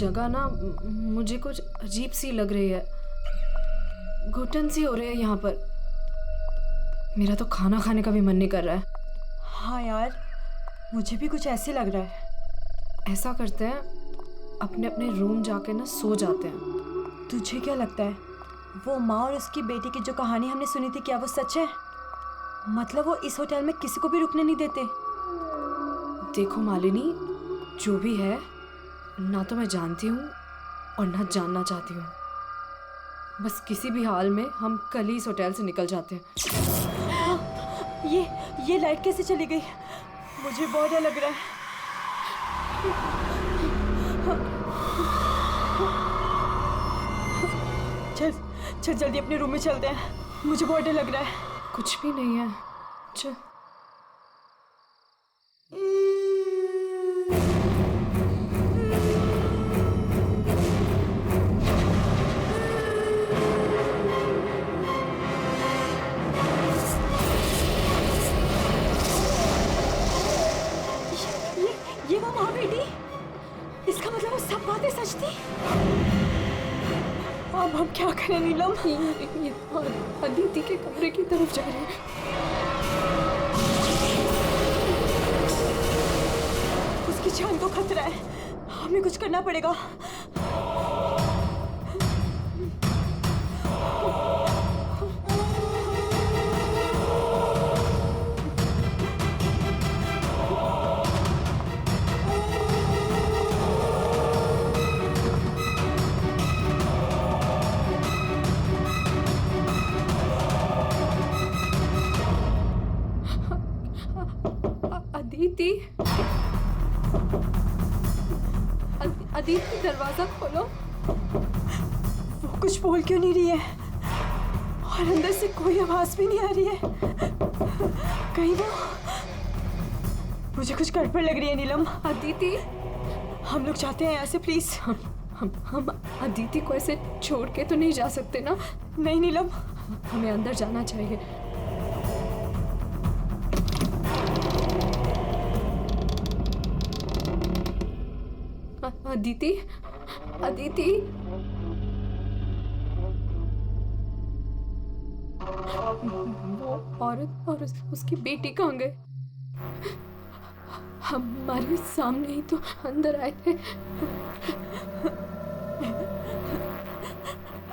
जगह ना मुझे कुछ अजीब सी लग रही है, घुटन सी हो रही है यहाँ पर। मेरा तो खाना खाने का भी मन नहीं कर रहा है। हाँ यार, मुझे भी कुछ ऐसे लग रहा है। ऐसा करते हैं, अपने अपने रूम जाके ना सो जाते हैं। तुझे क्या लगता है, वो माँ और उसकी बेटी की जो कहानी हमने सुनी थी, क्या वो सच है? मतलब वो इस होटल में किसी को भी रुकने नहीं देते। देखो मालिनी, जो भी है, ना तो मैं जानती हूँ और ना जानना चाहती हूँ। बस किसी भी हाल में हम कल ही इस होटल से निकल जाते हैं। ये लाइट कैसे चली गई? मुझे बहुत डर लग रहा है। चल जल्दी अपने रूम में चलते हैं, मुझे बहुत डर लग रहा है। कुछ भी नहीं है, चल। ये वो माँ बेटी, इसका मतलब वो सब बातें सच थी। अब हम क्या करें नीलम? ये अदिति के कमरे की तरफ जा रहे हैं। उसकी जान को खतरा है, हमें कुछ करना पड़ेगा। अदिति, दरवाजा खोलो। वो कुछ बोल क्यों नहीं रही है और अंदर से कोई आवाज भी नहीं आ रही है? कहीं वो, मुझे कुछ गड़बड़ लग रही है नीलम। अदिति, हम लोग जाते हैं यहाँ से प्लीज। हम अदिति को ऐसे छोड़ के तो नहीं जा सकते ना? नहीं नीलम, हमें अंदर जाना चाहिए। अदिति, अदिति, वो औरत और उसकी बेटी कहाँ गए? हमारे सामने ही तो अंदर आए थे।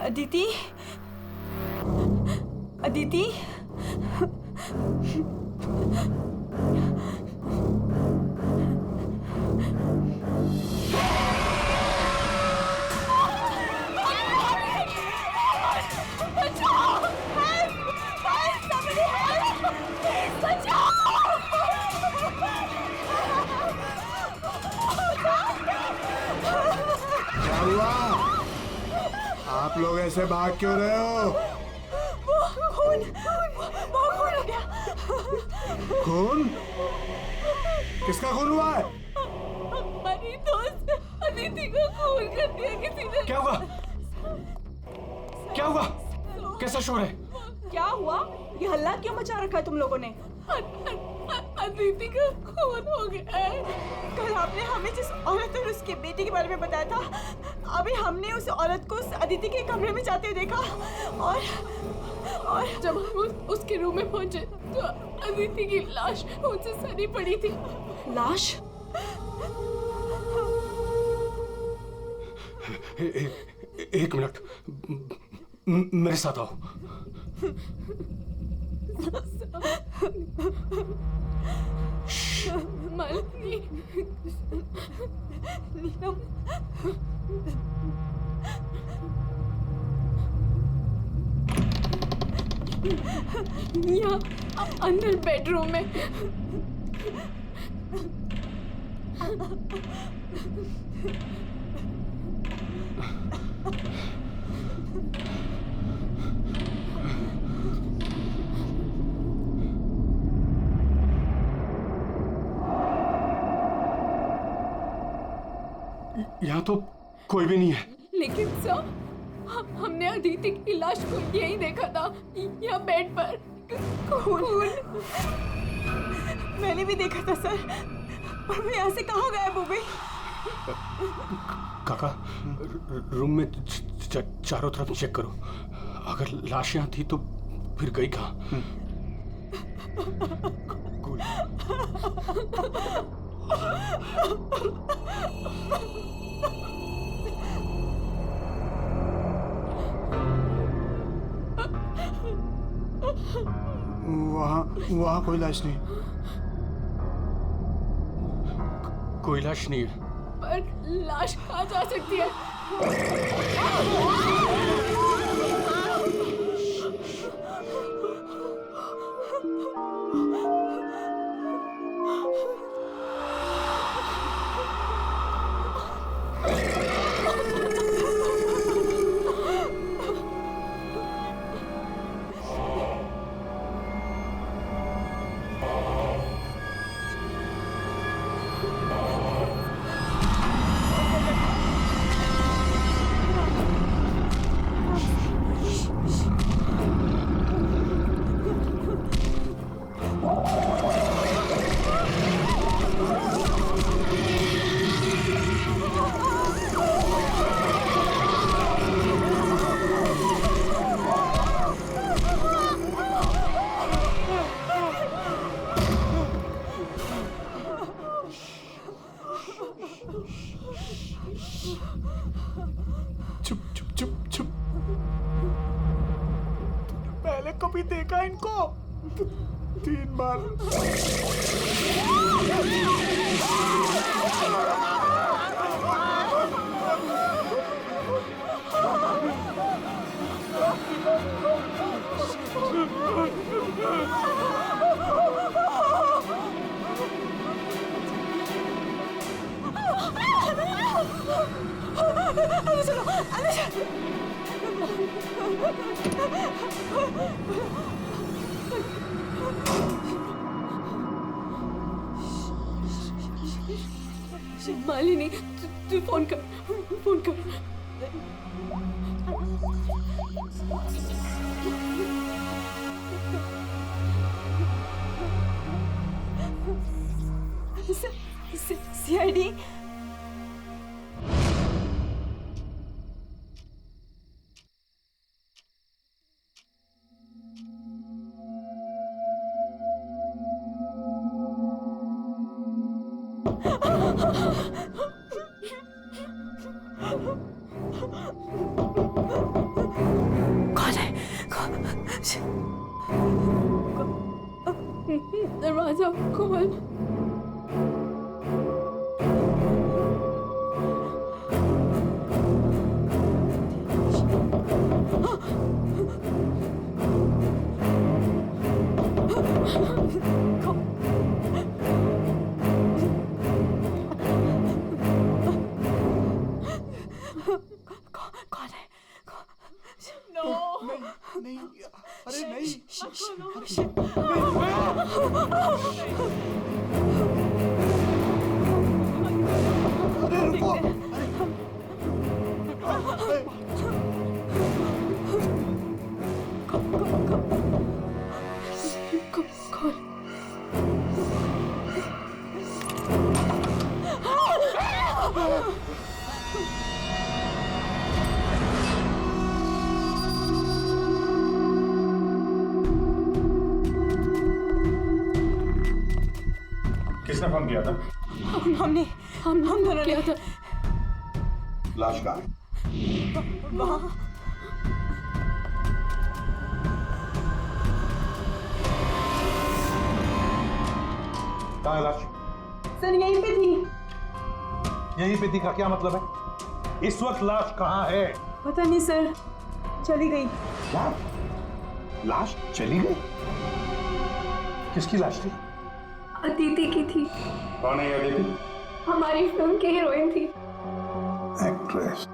अदिति, अदिति, आप लोग ऐसे भाग क्यों रहे हो? वो खून हो गया। खून? किसका खून हुआ है? हमारी दोस्त अदिति को खून कर दिया किसी ने। क्या हुआ? क्या हुआ? कैसा शोर है? क्या हुआ? ये हल्ला क्यों मचा रखा है तुम लोगों ने? अदिति का खून हो गया है। कल आपने हमें जिस औरत और उसके बेटे के बारे में बताया था, अभी हमने उस औरत को उस अदिति के कमरे में जाते हुए देखा और जब हम उसके रूम में पहुंचे तो अदिति की लाश उनसे सनी पड़ी थी। लाश? एक मिनट, मेरे साथ आओ। मालिनी, नीलम, यहाँ अंदर बेडरूम में। यहाँ तो कोई भी नहीं है। लेकिन सर, हमने अदिति की लाश को यहीं देखा था, यहाँ बेड पर। खून। मैंने भी देखा था सर, पर वो यहाँ से कहाँ गायब हो गई? काका, रूम में चारों तरफ चेक करो। अगर लाश यहाँ थी तो फिर गई कहाँ? कूल। वहाँ कोई लाश नहीं। कोई लाश नहीं है। पर लाश कहाँ जा सकती है? चुप चुप चुप चुप। तूने पहले कभी देखा इनको? 3 बार। अंदर चलो, अंदर चलो। मालिनी, तू फोन कर, फोन कर। सीआईडी। कौन है? दरवाजा खोल। कौन है? नहीं, अरे नहीं। अरे रुको। किसने फोन किया था? हमने हम दोनों ने क्या था? लाश कहाँ है? वहाँ कहाँ है लाश? सर यहीं पे थी। यहीं पे थी का क्या मतलब है? इस वक्त लाश कहाँ है? पता नहीं सर, चली गई। क्या? लाश चली गई? किसकी लाश थी? अदिति की थी। कौन है ये अदिति? हमारी फिल्म की हीरोइन थी। एक्ट्रेस।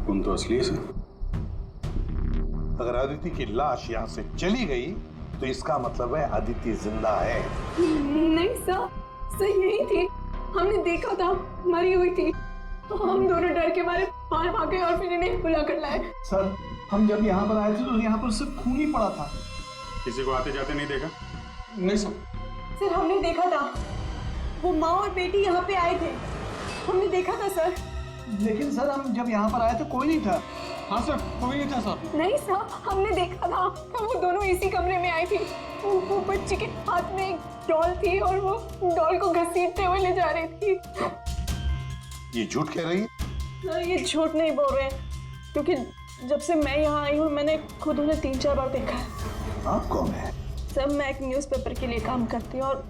तुम तो असली से। अगर अदिति की लाश यहाँ से चली गई तो इसका मतलब है अदिति जिंदा है। नहीं सर यही थी। हमने देखा था, मरी हुई थी। हम दोनों डर के मारे बाहर भागे और फिर इन्हें बुला कर लाए। सर हम जब यहाँ पर आए थे तो यहाँ पर सिर्फ खून ही पड़ा था। किसी को आते जाते नहीं देखा? नहीं सर। सर हमने देखा था, वो माँ और बेटी यहाँ पे आए थे, हमने देखा था सर। लेकिन सर हम जब यहाँ पर आए तो कोई नहीं था। हाँ सर, कोई नहीं था सर। नहीं सर, हमने देखा था, वो दोनों इसी कमरे में आई थी। वो बच्ची के हाथ में एक डॉल थी और वो डॉल को घसीटते हुए ले जा रही थी। ये झूठ कह रही है? सर ये झूठ नहीं बोल रहे हैं, क्योंकि जब से मैं यहाँ आई हूँ मैंने खुद उन्हें 3-4 बार देखा है। आप कौन है? सर मैं एक न्यूज़पेपर के लिए काम करती हूँ और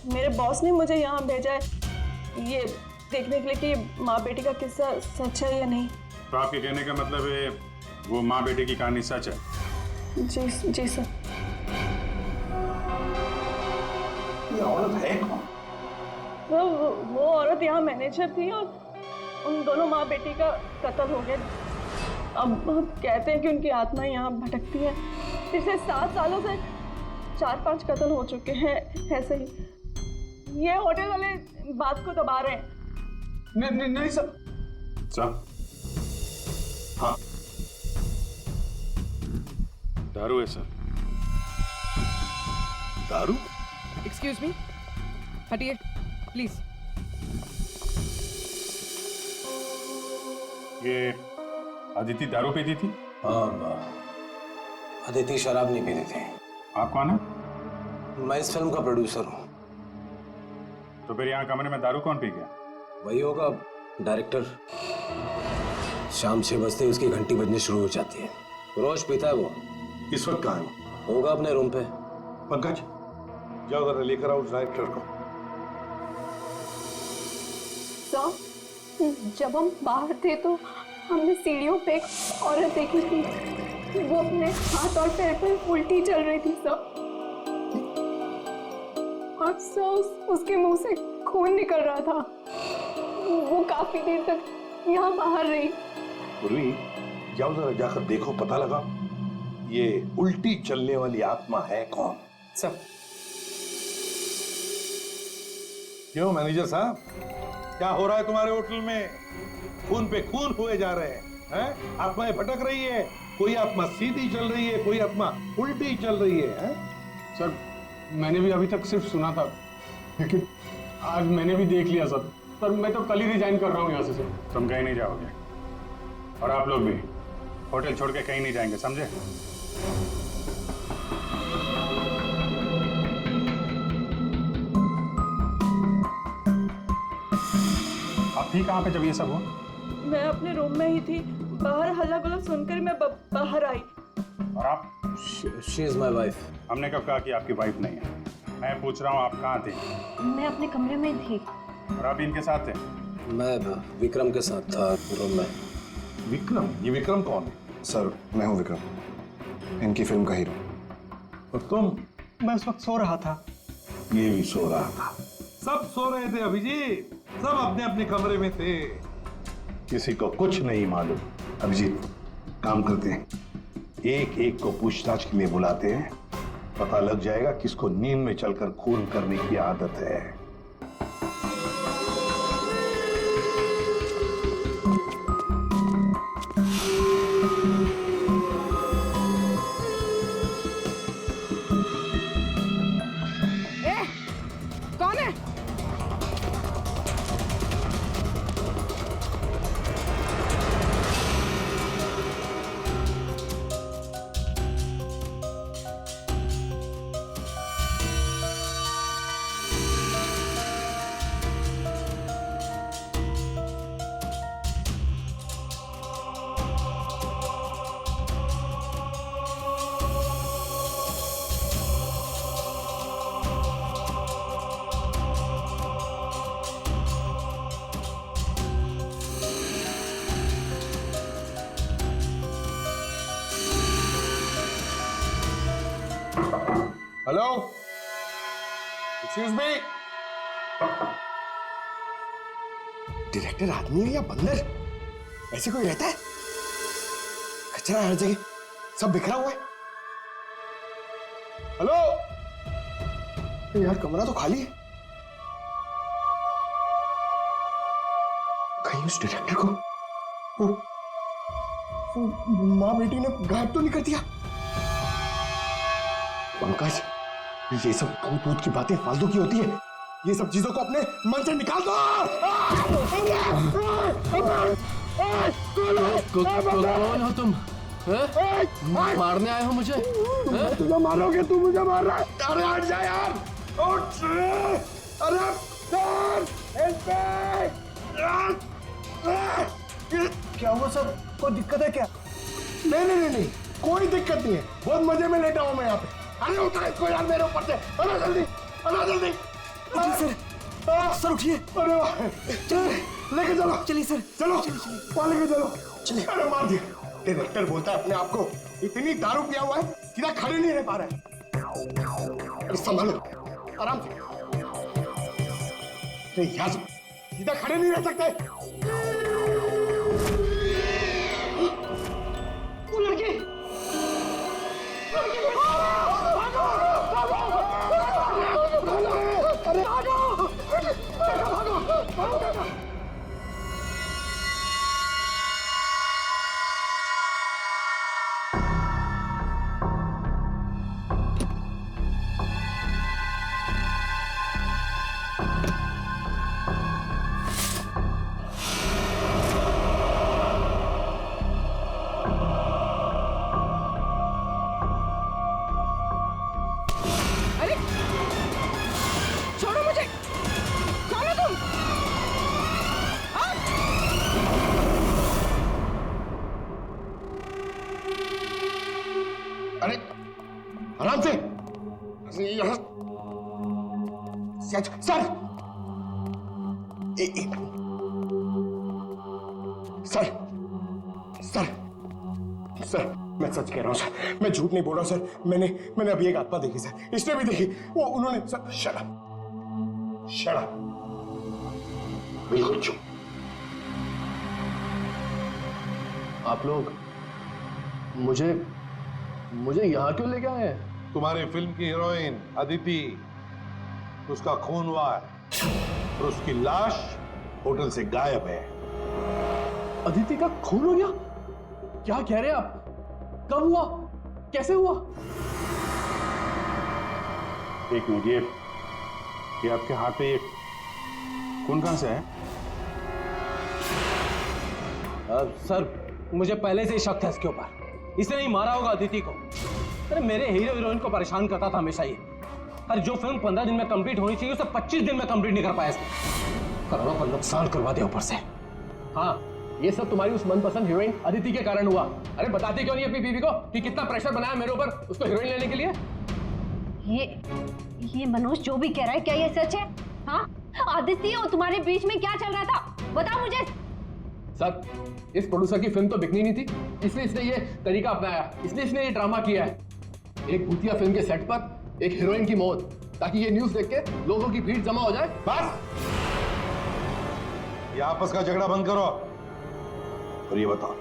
मेरे बॉस ने मुझे यहाँ भेजा है ये देखने के लिए कि माँ बेटी का किस्सा सच है या नहीं। तो आपके कहने का मतलब है वो माँ बेटे की कहानी सच है? जी सर। ये औरत है कौन? तो वो औरत यहाँ मैनेजर थी और उन दोनों माँ बेटी का कत्ल हो गया। अब कहते हैं कि उनकी आत्मा यहाँ भटकती है। पिछले 7 सालों से 4-5 कत्ल हो चुके हैं ऐसे ही। ये होटल वाले बात को दबा रहे हैं। नहीं सर। सर, हाँ, दारू है सर। दारू? एक्सक्यूज मी, हटिए प्लीज। ये अदिति दारू पीती थी? अदिति शराब नहीं पीती थी। आप कौन है? मैं इस फिल्म का प्रोड्यूसर हूँ। तो फिर यहाँ कमरे में दारू कौन पी गया? वही होगा डायरेक्टर। शाम 6 बजते ही उसकी घंटी बजनी शुरू हो जाती है। रोज पीता है वो। इस वक्त कहाँ है? होगा अपने रूम पे। पंकज, जाओ जरा लेकर आओ उस डायरेक्टर को। सर, जब हम बाहर थे तो हमने सीढ़ियों पे एक औरत देखी थी। वो अपने हाथ और पैर पर उल्टी चल रही थी सर। और सर उसके मुंह से खून निकल रहा था। वो काफी देर तक यहाँ बाहर रही। पूर्वी, जाओ जरा जाकर देखो, पता लगा ये उल्टी चलने वाली आत्मा है कौन। सर, क्यों मैनेजर साहब, क्या हो रहा है तुम्हारे होटल में? खून पे खून हुए जा रहे हैं? आत्माएं भटक रही है, कोई आत्मा सीधी चल रही है, कोई आत्मा उल्टी चल रही है? सर मैंने भी अभी तक सिर्फ सुना था, लेकिन आज मैंने भी देख लिया सर। सर मैं तो कल ही रिजाइन कर रहा हूँ यहाँ से सर। तुम कहीं नहीं जाओगे और आप लोग भी होटल छोड़ के कहीं नहीं जाएंगे, समझे? आप थी कहाँ पे जब ये सब हुआ? मैं अपने रूम में ही थी, बाहर हल्ला गुल्ला सुनकर मैं बाहर आई। और आप? She is my wife. हमने कब कहा कि आपकी वाइफ नहीं है? मैं पूछ रहा हूँ आप कहाँ थे? मैं अपने कमरे में थी। और आप इनके साथ थे? मैं विक्रम के साथ था रूम में। विक्रम? ये विक्रम कौन है? सर मैं हूँ विक्रम, इनकी फिल्म का हीरो। और तुम? मैं उस वक्त सो रहा था। ये भी सो रहा था। सब सो रहे थे अभिजीत, सब अपने अपने कमरे में थे, किसी को कुछ नहीं मालूम। अभिजीत, काम करते हैं, एक एक को पूछताछ के लिए बुलाते हैं, पता लग जाएगा किसको नींद में चलकर खून करने की आदत है। कौन है? Hello, excuse me. डायरेक्टर आदमी है या बंदर? ऐसे कोई रहता है? कचरा हर जगह, सब बिखरा हुआ है। हेलो यार, कमरा तो खाली है। कहीं उस डायरेक्टर को वो माँ बेटी ने गायब तो नहीं कर दिया? पंकज, ये सब भूत भूत की बातें फालतू की होती है। ये सब चीजों को अपने मन से निकाल दो। कौन हो तुम? मारने आए हो मुझे? तुझे मारोगे, तू मुझे मार रहा है। अरे हट जा यार, उठ। अरे क्या हुआ सर? कोई दिक्कत है क्या? नहीं, कोई दिक्कत नहीं है। बहुत मजे में लेटा हूं मैं यहाँ पे। अरे उठा इसको यार मेरे ऊपर से। अरे जल्दी। सर उठिए। अरे वाह, लेके चलो। चलिए सर, चलो वहाँ लेके चलो। चलिए। अरे मार दिया। डायरेक्टर बोलता है अपने आप को इतनी दारू पिया हुआ है, सीधा खड़े नहीं रह पा रहा है। अरे संभालो, आराम से। अरे यार, सीधा खड़े नहीं रह सकते। वो लड़की आराम से। सर, सर, मैं सच कह रहा हूँ सर, मैं झूठ नहीं बोल रहा हूँ सर। मैंने अभी एक आत्मा देखी सर, इसने भी देखी। वो उन्होंने सर, शट अप, बिल्कुल चुप। आप लोग मुझे यहाँ क्यों लेके आए हैं? तुम्हारी फिल्म की हीरोइन अदिति, उसका खून हुआ है और उसकी लाश होटल से गायब है। अदिति का खून हो गया? क्या कह रहे हैं आप? कब हुआ? कैसे हुआ? एक मिनट, ये आपके हाथ पे ये खून कहां से है? सर, मुझे पहले से ही शक था इसके ऊपर। इसने नहीं मारा होगा अदिति को। अरे मेरे हीरो हीरोइन को परेशान करता था हमेशा ये। अरे जो फिल्म 15 दिन में कंप्लीट होनी चाहिए उसे 25 दिन में कंप्लीट नहीं कर पाया इसने। करोड़ों का नुकसान करवा दिया ऊपर से। हाँ, ये सब तुम्हारी उस मनपसंद हीरोइन अदिति के कारण हुआ। अरे बताती क्यों नहीं अपनी बीवी को कि कितना प्रेशर बनाया मेरे ऊपर उसको हीरोइन लेने के लिए? ये मनोज जो भी कह रहा है, क्या ये सच है? हाँ, आदित्य और तुम्हारे बीच में क्या चल रहा था? बताओ मुझे। सर, इस प्रोड्यूसर की फिल्म तो बिकनी नहीं थी, इसलिए इसने ये तरीका अपनाया, इसने ये ड्रामा किया है। एक भूतिया फिल्म के सेट पर एक हीरोइन की मौत, ताकि ये न्यूज़ देख के लोगों की भीड़ जमा हो जाए। बस, ये आपस का झगड़ा बंद करो और ये बताओ,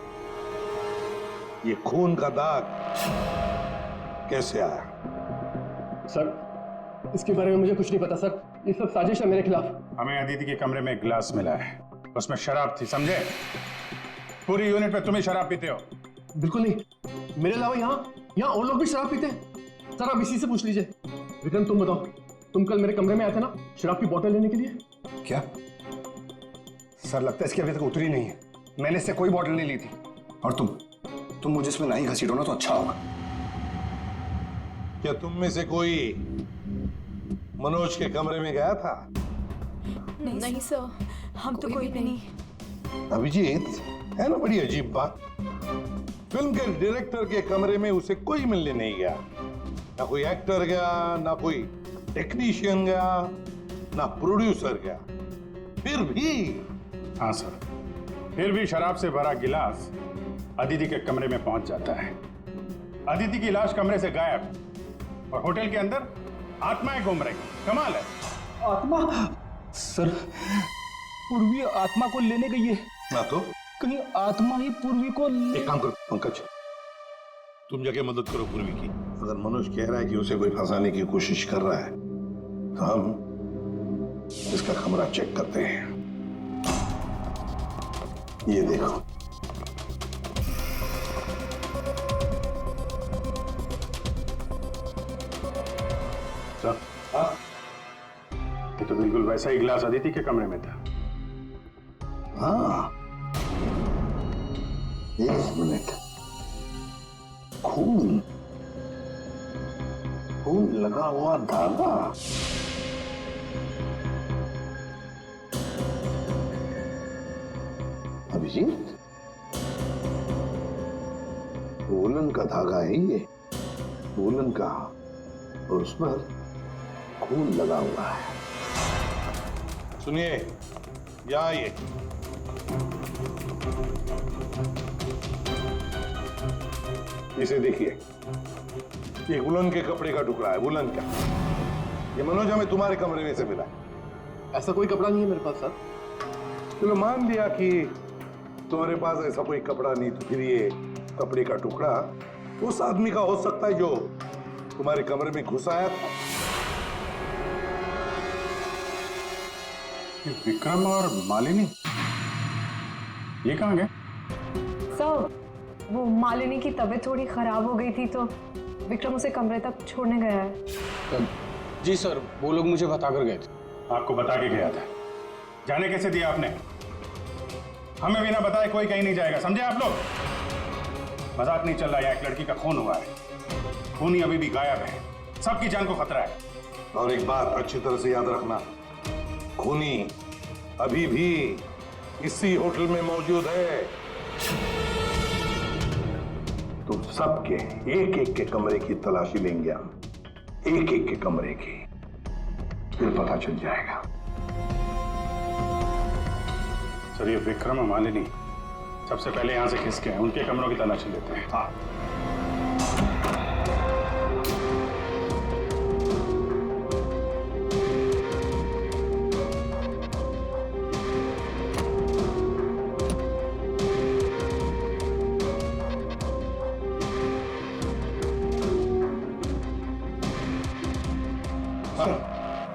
ये खून का दाग कैसे आया? सर, इसके बारे में मुझे कुछ नहीं पता सर। ये सब साजिश है मेरे खिलाफ। हमें अदिति के कमरे में एक गिलास मिला है, उसमें शराब थी, समझे? पूरी यूनिट पे तुम ही शराब पीते हो। बिल्कुल नहीं, मेरे अलावा यहाँ और लोग भी शराब पीते हैं। सर, आप इसी से पूछ लीजिए। विक्रम, तुम बताओ, तुम कल मेरे कमरे में आए थे ना शराब की बोतल लेने के लिए? क्या सर, लगता है इसकी अभी तक उतरी नहीं है। मैंने इससे कोई बोतल नहीं ली थी। और तुम मुझे इसमें नहीं घसीटो ना तो अच्छा होगा। क्या तुम में से कोई मनोज के कमरे में गया था? नहीं सर, हम तो कोई भी नहीं। अभिजीत, है ना बड़ी अजीब बात। फिल्म के डायरेक्टर के कमरे में उसे कोई मिलने नहीं गया। ना कोई एक्टर गया, ना कोई टेक्नीशियन गया, ना प्रोड्यूसर गया। फिर भी हाँ सर, फिर भी शराब से भरा गिलास अदिति के कमरे में पहुंच जाता है। अदिति की लाश कमरे से गायब और होटल के अंदर आत्माएं घूम रही। कमाल है। आत्मा? सर, पूर्वी आत्मा को लेने गई है। ना तो कहीं आत्मा ही पूर्वी को एक काम करो पंकज, तुम जाके मदद करो पूर्वी की। अगर मनोज कह रहा है कि उसे कोई फंसाने की कोशिश कर रहा है तो हम इसका कमरा चेक करते हैं। ये देखो, बिल्कुल वैसा ही गिलास अदिति के कमरे में था। हाँ, एक मिनट। खून खून लगा हुआ धागा। अभिजीत, वूलन का धागा है ये, वूलन का, और उस पर खून लगा हुआ है। सुनिए, यहाँ आइए। इसे देखिए, ये वुलन के कपड़े का टुकड़ा है, वुलन का। ये मनोज हमें तुम्हारे कमरे में से मिला है। ऐसा कोई कपड़ा नहीं है मेरे पास सर। चलो मान लिया कि तुम्हारे पास ऐसा कोई कपड़ा नहीं, तो फिर ये कपड़े का टुकड़ा उस आदमी का हो सकता है जो तुम्हारे कमरे में घुस आया था। विक्रम और मालिनी ये कहाँ गए? सर, वो मालिनी की तबीयत थोड़ी खराब हो गई थी तो विक्रम उसे कमरे तक छोड़ने गया है। जी सर, वो लोग मुझे बता कर गए थे। आपको बता के गया था? जाने कैसे दिया आपने? हमें बिना बताए कोई कहीं नहीं जाएगा, समझे आप लोग? मजाक नहीं चल रहा है, एक लड़की का खून हुआ है, खूनी अभी भी गायब है, सबकी जान को खतरा है। और एक बात अच्छी तरह से याद रखना, खूनी अभी भी इसी होटल में मौजूद है। तो सबके एक एक के कमरे की तलाशी लेंगे हम, एक एक के कमरे की, फिर पता चल जाएगा। सर, ये विक्रम और मालिनी सबसे पहले यहां से खिसके हैं, उनके कमरों की तलाशी लेते हैं। हाँ,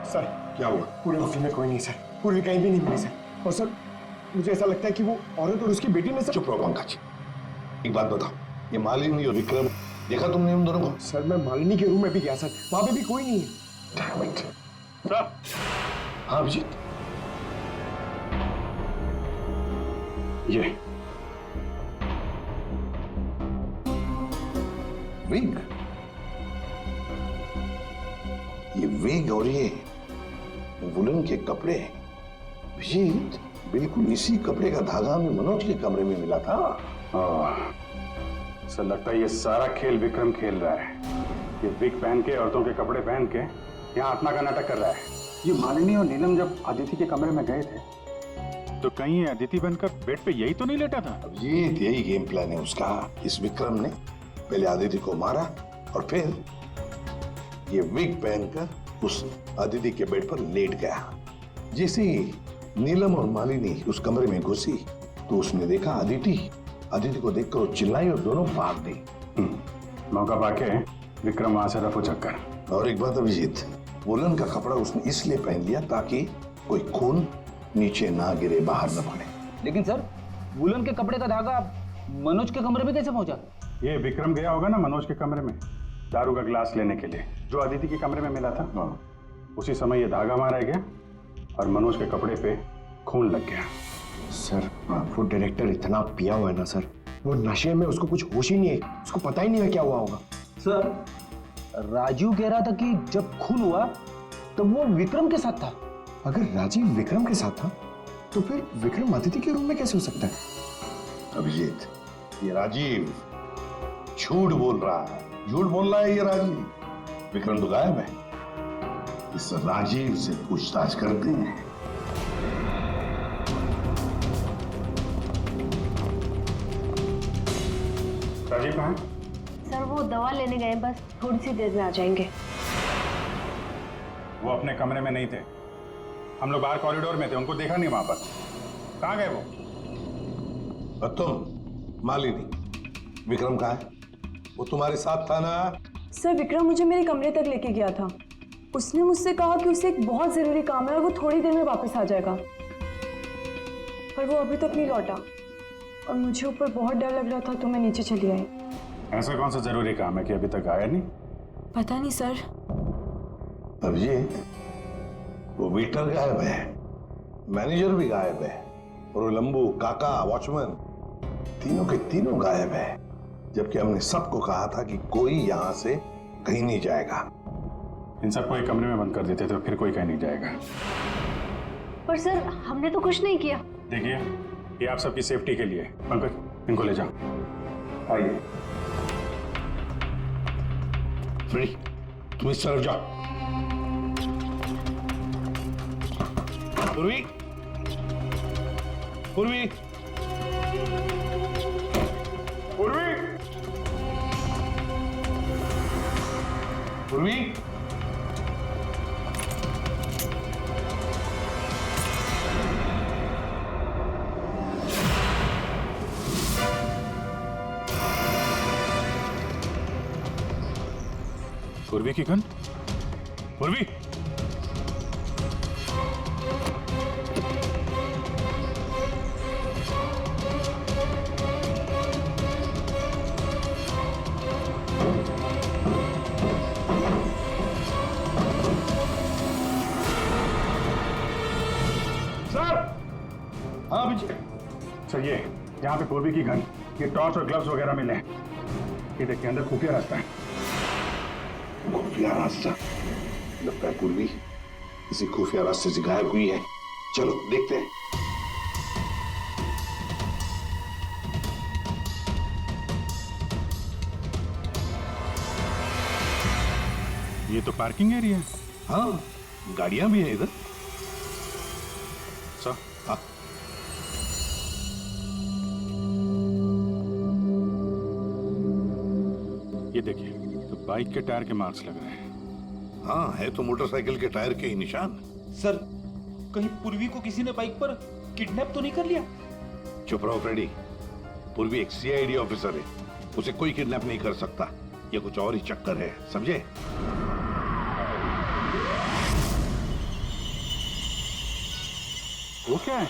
सर क्या हुआ? पूरे ऑफिस में कोई नहीं सर, पूरी कहीं भी नहीं मिली सर। और सर मुझे ऐसा लगता है कि वो औरत और उसकी बेटी ने सर। चुप रहो पंकज, एक बात बताओ, ये मालिनी और विक्रम देखा तुमने उन दोनों को? सर मैं मालिनी के रूम में भी गया सर, वहां पे भी कोई नहीं है। सर, हाँ अभिजीत, ये विग, ये विग और ये वुलन के कपड़े, अभिजीत बिल्कुल इसी कपड़े का धागा हमें मनोज के कमरे में मिला था। सर, लगता है ये सारा खेल विक्रम खेल रहा है। ये विग पहन के, औरतों के कपड़े पहन के यहाँ आत्मा का नाटक कर रहा है। ये मालिनी और नीलम जब अदिति के कमरे में गए थे तो कहीं ये अदिति बनकर बेड पे यही तो नहीं लेटा था? अभिजीत यही गेम प्लान है उसका। इस विक्रम ने पहले अदिति को मारा और फिर ये विग पहनकर उस अदिति के बेड पर लेट गया। जैसे ही नीलम और मालिनी उस कमरे में घुसी तो उसने देखा अदिति को देखकर वो चिल्लाई और दोनों भाग गई। मौका पाके विक्रम वहां से रफू चक्कर। और एक बात अभिजीत, वुलन का कपड़ा उसने इसलिए पहन लिया ताकि कोई खून नीचे ना गिरे, बाहर न पड़े। लेकिन सर, वुलन के कपड़े का धागा मनोज के कमरे में कैसे पहुंचा? ये विक्रम गया होगा ना मनोज के कमरे में दारू का गिलास लेने के लिए, जो अदिति के कमरे में मिला था। उसी समय ये धागा मारा गया और मनोज के कपड़े पे खून लग गया। सर वो डायरेक्टर इतना पिया हुआ है ना सर, वो नशे में उसको कुछ होश ही नहीं है, उसको पता ही नहीं है क्या हुआ होगा। सर, राजू कह रहा था कि जब खून हुआ तब वो विक्रम के साथ था। अगर राजीव विक्रम के साथ था तो फिर विक्रम अदिति के रूम में कैसे हो सकता है? अभिजीत, ये राजीव झूठ बोल रहा है, झूठ बोल रहा है ये राजीव। विक्रम तो गायब है, इस राजीव से पूछताछ करते हैं। राजीव कहाँ है? सर वो दवा लेने गए, बस थोड़ी सी देर में आ जाएंगे। वो अपने कमरे में नहीं थे, हम लोग बाहर कॉरिडोर में थे, उनको देखा नहीं वहां पर। कहाँ गए वो? और तुम मालिनी, विक्रम कहाँ है? वो तुम्हारे साथ था ना? सर विक्रम मुझे मेरे कमरे तक लेके गया था, उसने मुझसे कहा कि उसे एक बहुत जरूरी काम है और वो थोड़ी देर में वापस आ जाएगा, पर वो अभी तक नहीं लौटा और मुझे ऊपर बहुत डर लग रहा था तो मैं नीचे चली आई। ऐसा कौन सा जरूरी काम है कि अभी तक आया नहीं? पता नहीं सर। अभिजीत, वो वेटर गायब है, मैनेजर भी गायब है, और वो लंबू, काका, वॉचमैन तीनों के तीनों गायब है। जबकि हमने सबको कहा था कि कोई यहां से कहीं नहीं जाएगा। इन सबको एक कमरे में बंद कर देते तो फिर कोई कहीं नहीं जाएगा। पर सर हमने तो कुछ नहीं किया। देखिए, ये आप सबकी सेफ्टी के लिए। पंकज, इनको ले जाओ। आइए फ्री, तुम इस तरफ जाओ। पूर्वी, पूर्वी, पूर्वी, पूर्वी। पूर्वी की गन? पूर्वी! हाँ विजय। सर, ये यहाँ पे पूर्वी की गन, ये टॉर्च और ग्लव्स वगैरह मिले हैं। ये देखिए, अंदर खुफिया रास्ता है। खुफिया रास्ता? लगता है पूर्वी किसी खुफिया रास्ते से गायब हुई है। चलो देखते हैं। ये तो पार्किंग एरिया है। हाँ, गाड़ियां भी हैं इधर। सर, हाँ। ये देखिए, तो बाइक के टायर के मार्क्स लग रहे हैं। हाँ, है तो मोटरसाइकिल के टायर के ही निशान। सर, कहीं पूर्वी को किसी ने बाइक पर किडनैप तो नहीं कर लिया? चुप रहो फ्रेडी। पूर्वी एक सीआईडी ऑफिसर है, उसे कोई किडनैप नहीं कर सकता। ये कुछ और ही चक्कर है, समझे? वो क्या है?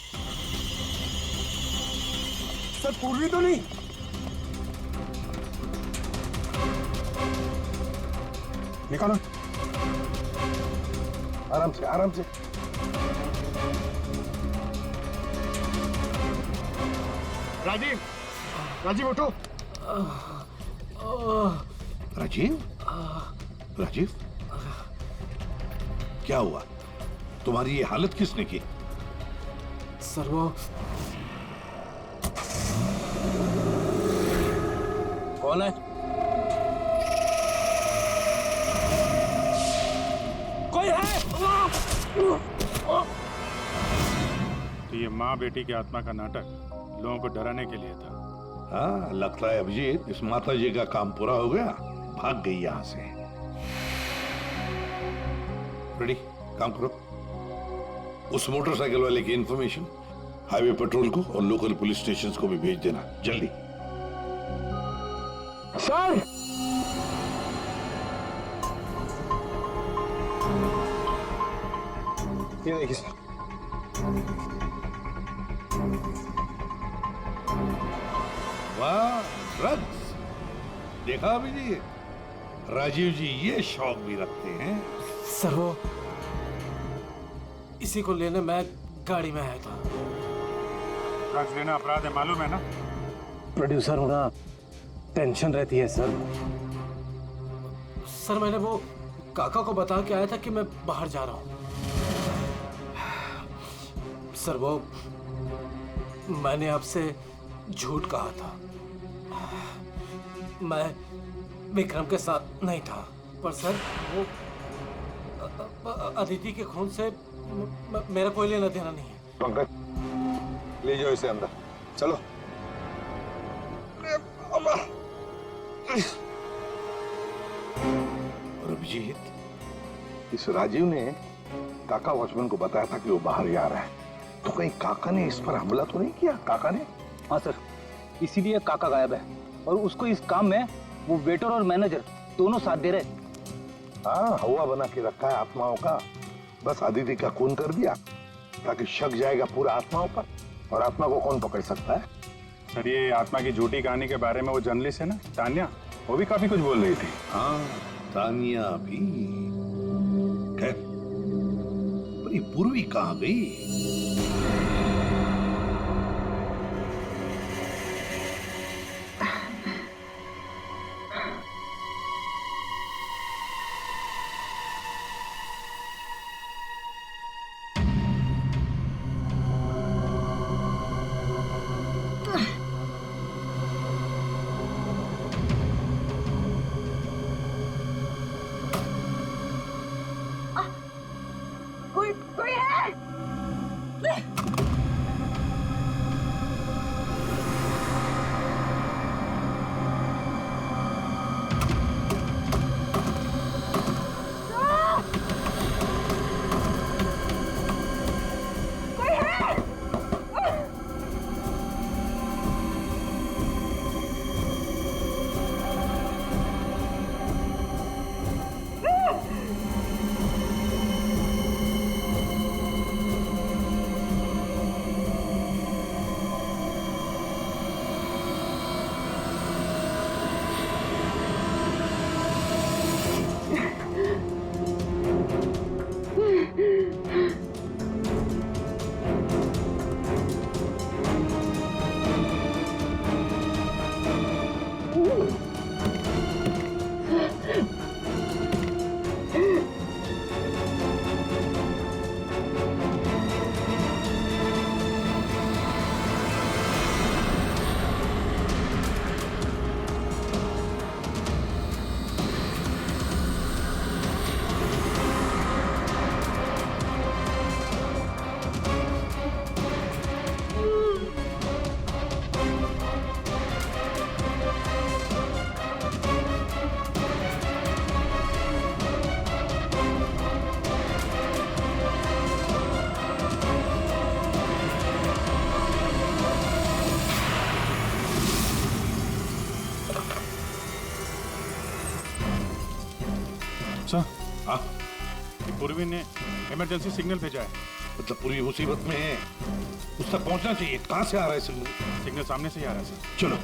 सर पूर्वी तो नहीं? निकालो। आराम से, आराम से। राजीव, राजीव उठो। राजीव? राजीव? क्या हुआ? तुम्हारी ये हालत किसने की? सर वो कौन है? कोई है? तो ये माँ बेटी की आत्मा का नाटक लोगों को डराने के लिए था। हाँ, लगता है अभिजीत इस माता जी का काम पूरा हो गया, भाग गई यहां से। रेडी, काम करो। उस मोटरसाइकिल वाले की इंफॉर्मेशन हाईवे पेट्रोल को और लोकल पुलिस स्टेशन को भी भेज देना, जल्दी। सर, ये देखिए सर। वाह, ड्रग्स! देखा अभिजीत, राजीव जी ये शौक भी रखते हैं। सर वो इसी को लेने मैं गाड़ी में आया था। ड्रग्स लेना अपराध है, मालूम है ना? प्रोड्यूसर होना टेंशन रहती है सर। सर मैंने वो काका को बता के आया था कि मैं बाहर जा रहा हूँ। सर वो मैंने आपसे झूठ कहा था। मैं विक्रम के साथ नहीं था, पर सर वो अदिति के खून से मेरा कोई लेना देना नहीं है। पंकज, ले जाओ इसे अंदर, चलो। और अभिजीत, इस राजीव ने काका वॉचमैन को बताया था कि वो बाहर जा रहा है, तो कहीं काका ने इस पर हमला तो नहीं किया? काका ने? हाँ सर, इसीलिए काका गायब है और उसको इस काम में वो वेटर और मैनेजर दोनों साथ दे रहे। हाँ, हवा बना के रखा है आत्माओं का। बस आदित्य का खून कर दिया ताकि शक जाएगा पूरा आत्माओं पर, और आत्मा को कौन पकड़ सकता है? सर, ये आत्मा की झूठी कहानी के बारे में वो जर्नलिस्ट है ना, तान्या, वो भी काफी कुछ बोल रही थी। हाँ, तानिया भी। खैर, अरे पूर्वी कहाँ गई? कोई है? सर, हाँ, पूर्वी ने इमरजेंसी सिग्नल भेजा है। मतलब पूरी मुसीबत में है, उस तक पहुंचना चाहिए। कहां से आ रहा है सिग्नल? सिग्नल सामने से ही आ रहा है सर। चलो।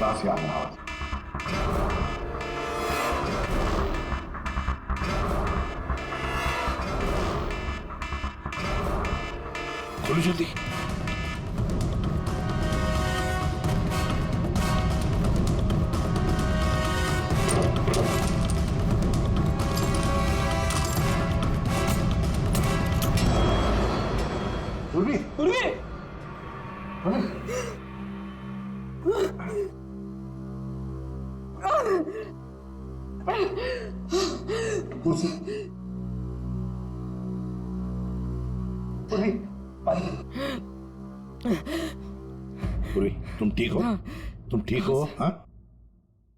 कहां से आ रहा है? खोलो जल्दी। पूर्वी, पूर्वी! पूर्वी, पूर्वी, तुम ठीक हो? तुम ठीक हो? हाँ?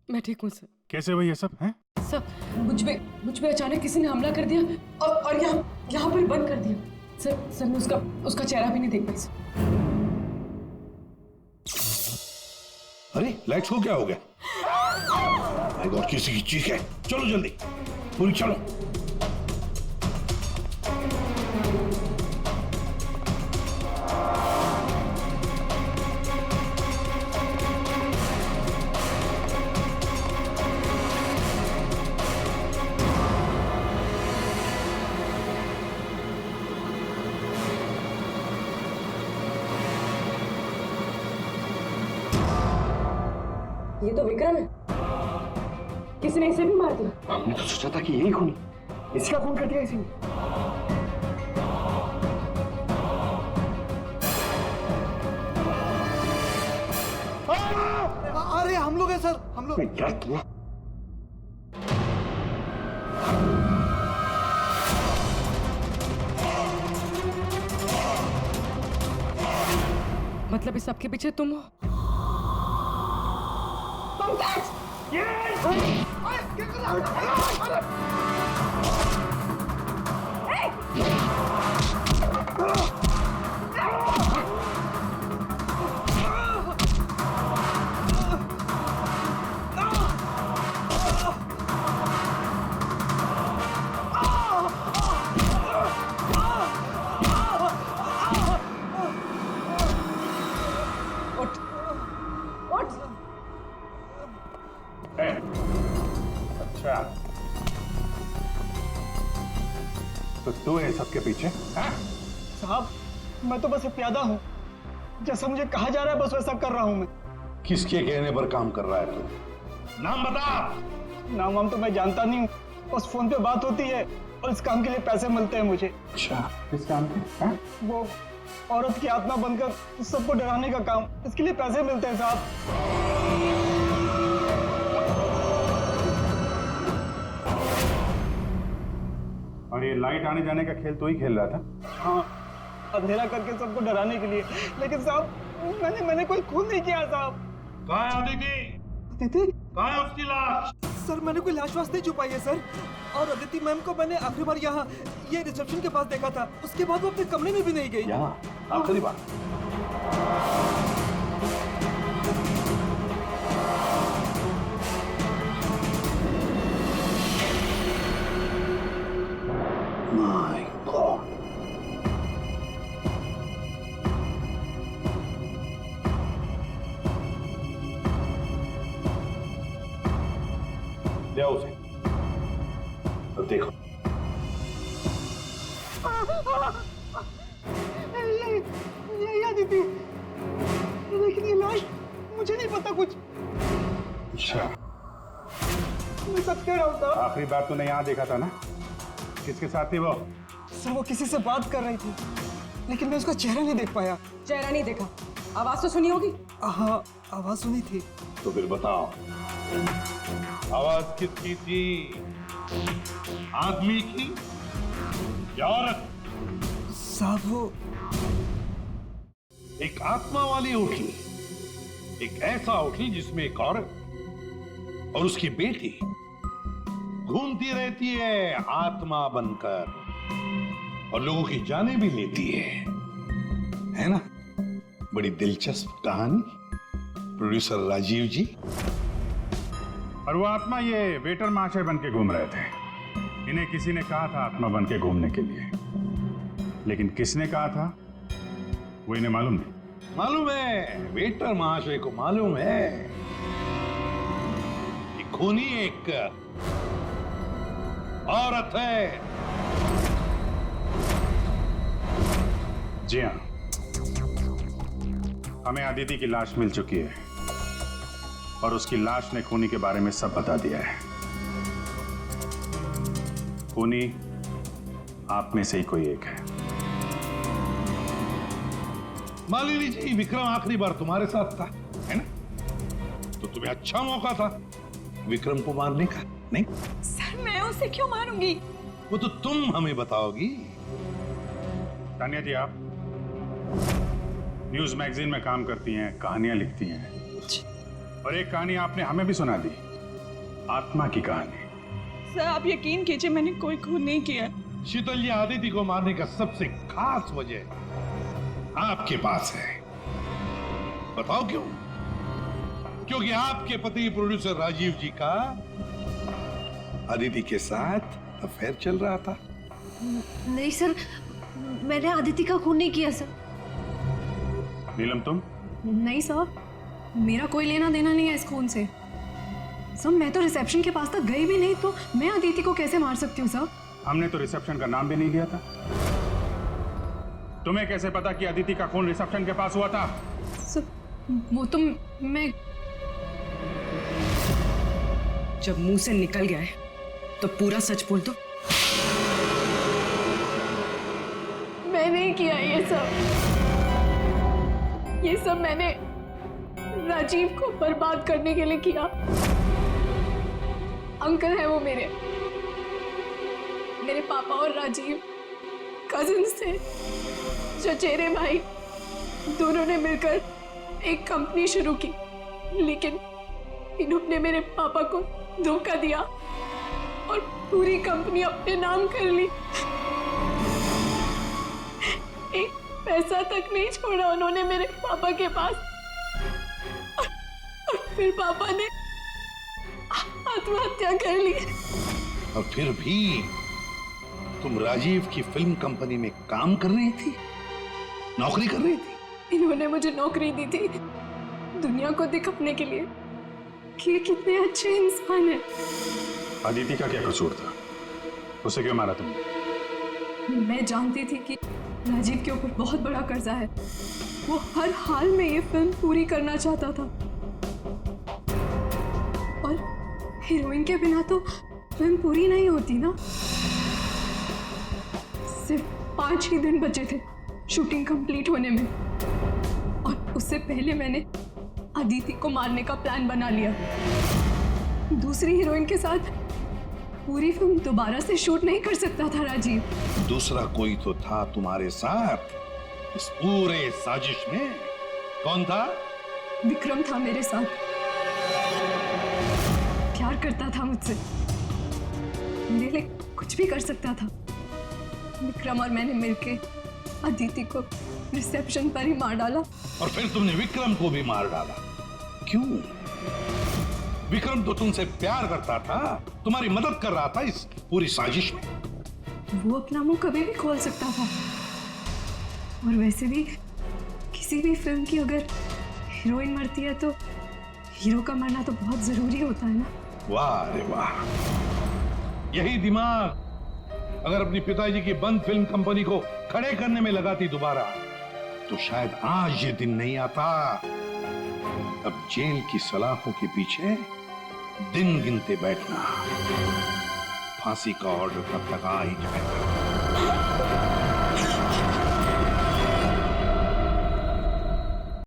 मैं ठीक हूँ सर। कैसे हुई ये सब है? सर मुझ पे अचानक किसी ने हमला कर दिया और यहाँ पर बंद कर दिया। सर मैं उसका चेहरा भी नहीं देख पाई सर। अरे लाइट्स को क्या हो गया? माय गॉड, किसी की चीख है। चलो जल्दी, पूरी चलो। ये तो विक्रम है। किसी ने इसे भी मार दिया। हमने तो सोचा था कि यही खूनी, इसका खून कर दिया इसी ने। अरे हम लोग हैं सर, हम लोग। क्या किया? मतलब इस सबके पीछे तुम हो? अच्छा, तो तू है सबके पीछे? साहब, मैं तो बस एक प्यादा हूँ। जैसा मुझे कहा जा रहा है बस वैसा कर रहा हूँ मैं। किसके कहने पर काम कर रहा है तू? नाम बता। नाम वाम तो मैं जानता नहीं हूँ, बस फोन पे बात होती है और इस काम के लिए पैसे मिलते हैं मुझे। अच्छा, किस काम के? हाँ? वो औरत की आत्मा बनकर सबको डराने का काम, इसके लिए पैसे मिलते हैं साहब। और ये लाइट आने जाने का खेल तो ही खेल रहा था? हाँ, अंधेरा करके सबको डराने के लिए। लेकिन साहब मैंने कोई खून नहीं किया साहब। कहाँ है अदिति? अदिति? कहाँ है उसकी लाश? सर मैंने कोई लाश वाश नहीं छुपाई है सर। और अदिति मैम को मैंने आखिरी बार यहाँ ये रिसेप्शन के पास देखा था। उसके बाद वो अपने कमरे में भी नहीं गई। यहाँ आखिरी बार? My God. ले आओ उसे। अब देखो। ये अदिति। लेकिन ये लाश, मुझे नहीं पता कुछ। अच्छा, मैं सच कह रहा हूँ साहब। आखिरी बार तूने यहाँ देखा था ना? किसके साथ थी वो? सर वो किसी से बात कर रही थी, लेकिन मैं उसका चेहरा नहीं देख पाया। चेहरा नहीं देखा, आवाज तो सुनी होगी। हाँ, आवाज सुनी थी। तो फिर बताओ, आवाज किसकी थी? आदमी की या औरत? साहब वो एक आत्मा वाली उठली, एक ऐसा उठली जिसमें एक औरत और उसकी बेटी घूमती रहती है आत्मा बनकर और लोगों की जानें भी लेती है ना? बड़ी दिलचस्प कहानी, प्रोड्यूसर राजीव जी। और वो आत्मा ये वेटर महाशय बन के घूम रहे थे। इन्हें किसी ने कहा था आत्मा बन के घूमने के लिए, लेकिन किसने कहा था वो इन्हें मालूम नहीं। मालूम है, वेटर महाशय को मालूम है कि खूनी एक औरत है। जी हाँ, हमें अदिति की लाश मिल चुकी है और उसकी लाश ने खूनी के बारे में सब बता दिया है। खूनी आप में से ही कोई एक है। मालिनी जी, विक्रम आखिरी बार तुम्हारे साथ था, है ना? तो तुम्हें अच्छा मौका था विक्रम को मारने का, नहीं? सर मैं उसे क्यों मारूंगी? वो तो तुम हमें बताओगी। तानिया जी, आप न्यूज मैगजीन में काम करती हैं, कहानियां लिखती हैं, और एक कहानी आपने हमें भी सुना दी, आत्मा की कहानी। सर आप यकीन कीजिए, मैंने कोई खून नहीं किया। शीतल जी, आदिति को मारने का सबसे खास वजह आपके पास है। बताओ क्यों? क्योंकि आपके पति प्रोड्यूसर राजीव जी का अदिति के साथ अफेयर चल रहा था। नहीं सर, मैंने अदिति का खून नहीं किया सर। नीलम तुम? नहीं सर, मेरा कोई लेना देना नहीं है इस खून से। सर मैं तो रिसेप्शन के पास तक गई भी नहीं, तो मैं अदिति को कैसे मार सकती हूँ सर? हमने तो रिसेप्शन का नाम भी नहीं लिया था। तुम्हें कैसे पता कि अदिति का खून रिसेप्शन के पास हुआ था? सर वो तो मैं, जब मुंह से निकल गया है तो पूरा सच बोल दो। मैं नहीं किया ये सब मैंने राजीव को बर्बाद करने के लिए किया। अंकल है वो मेरे पापा और राजीव कजिन्स थे, चचेरे भाई, दोनों ने मिलकर एक कंपनी शुरू की, लेकिन इन्होंने मेरे पापा को धोखा दिया और पूरी कंपनी अपने नाम कर ली। एक पैसा तक नहीं छोड़ा उन्होंने मेरे पापा के पास। और फिर पापा ने आत्महत्या कर ली। और फिर भी तुम राजीव की फिल्म कंपनी में काम कर रही थी, नौकरी कर रही थी। इन्होंने मुझे नौकरी दी थी दुनिया को दिखाने के लिए कि ये कितने अच्छे इंसान हैं। अदिति का क्या कसूर था? उसे क्यों मारा तुमने? मैं जानती थी कि राजीव के ऊपर बहुत बड़ा कर्जा है। वो हर हाल में ये फिल्म पूरी करना चाहता था और हीरोइन के बिना तो फिल्म पूरी नहीं होती ना। सिर्फ 5 ही दिन बचे थे शूटिंग कंप्लीट होने में और उससे पहले मैंने अदिति को मारने का प्लान बना लिया। दूसरी हीरोइन के साथ पूरी फिल्म दोबारा से शूट नहीं कर सकता था राजीव। दूसरा कोई तो था तुम्हारे साथ इस पूरे साजिश में। कौन था? विक्रम था मेरे साथ। प्यार करता था मुझसे, मेरे लिए कुछ भी कर सकता था। विक्रम और मैंने मिलके अदिति को रिसेप्शन पर ही मार डाला। और फिर तुमने विक्रम को भी मार डाला। क्यों? विक्रम तो तुमसे प्यार करता था, तुम्हारी मदद कर रहा था इस पूरी साजिश में। वो अपना मुंह कभी भी खोल सकता था। और वैसे भी किसी भी फिल्म की अगर हीरोइन मरती है तो हीरो का मरना तो बहुत जरूरी होता है ना। वाह रे वाह, यही दिमाग अगर अपनी पिताजी की बंद फिल्म कंपनी को खड़े करने में लगाती दोबारा, तो शायद आज ये दिन नहीं आता। अब जेल की सलाखों के पीछे दिन गिनते बैठना, फांसी का ऑर्डर तब तक आ ही जाएगा।